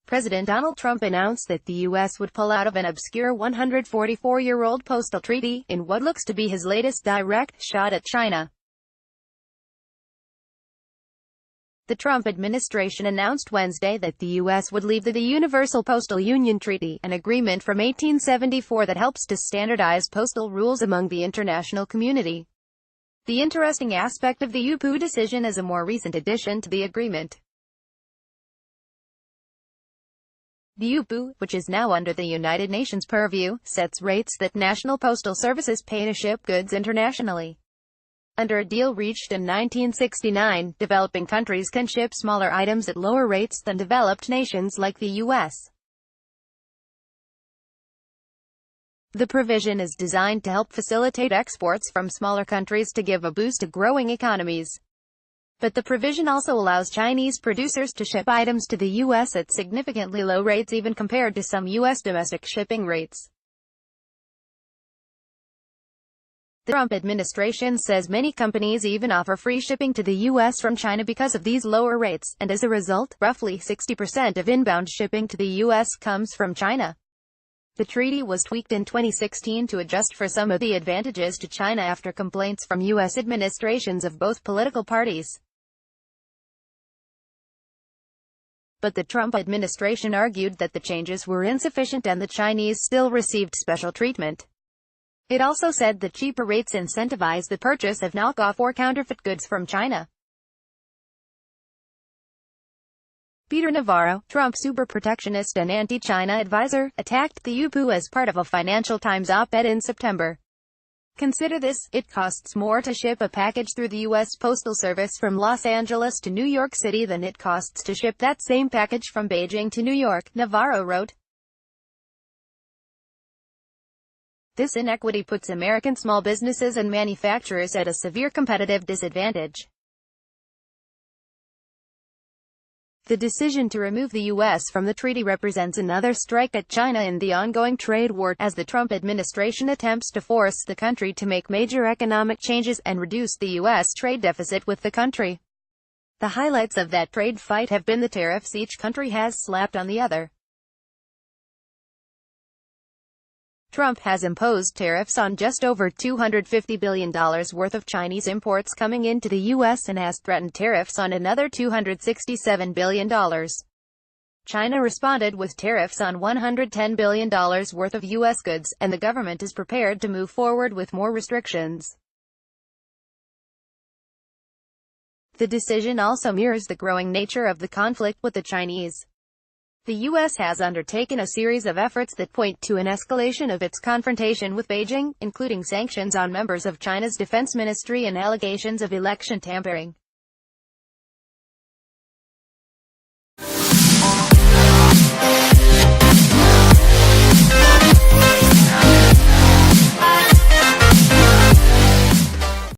President Donald Trump announced that the U.S. would pull out of an obscure 144-year-old postal treaty, in what looks to be his latest direct shot at China. The Trump administration announced Wednesday that the U.S. would leave the Universal Postal Union Treaty, an agreement from 1874 that helps to standardize postal rules among the international community. The interesting aspect of the UPU decision is a more recent addition to the agreement. The UPU, which is now under the United Nations purview, sets rates that national postal services pay to ship goods internationally. Under a deal reached in 1969, developing countries can ship smaller items at lower rates than developed nations like the U.S. The provision is designed to help facilitate exports from smaller countries to give a boost to growing economies. But the provision also allows Chinese producers to ship items to the U.S. at significantly low rates even compared to some U.S. domestic shipping rates. The Trump administration says many companies even offer free shipping to the U.S. from China because of these lower rates, and as a result, roughly 60% of inbound shipping to the U.S. comes from China. The treaty was tweaked in 2016 to adjust for some of the advantages to China after complaints from U.S. administrations of both political parties. But the Trump administration argued that the changes were insufficient and the Chinese still received special treatment. It also said that cheaper rates incentivize the purchase of knockoff or counterfeit goods from China. Peter Navarro, Trump's uber-protectionist and anti-China advisor, attacked the UPU as part of a Financial Times op-ed in September. Consider this: it costs more to ship a package through the U.S. Postal Service from Los Angeles to New York City than it costs to ship that same package from Beijing to New York, Navarro wrote. This inequity puts American small businesses and manufacturers at a severe competitive disadvantage. The decision to remove the U.S. from the treaty represents another strike at China in the ongoing trade war, as the Trump administration attempts to force the country to make major economic changes and reduce the U.S. trade deficit with the country. The highlights of that trade fight have been the tariffs each country has slapped on the other. Trump has imposed tariffs on just over $250 billion worth of Chinese imports coming into the U.S. and has threatened tariffs on another $267 billion. China responded with tariffs on $110 billion worth of U.S. goods, and the government is prepared to move forward with more restrictions. The decision also mirrors the growing nature of the conflict with the Chinese. The U.S. has undertaken a series of efforts that point to an escalation of its confrontation with Beijing, including sanctions on members of China's defense ministry and allegations of election tampering.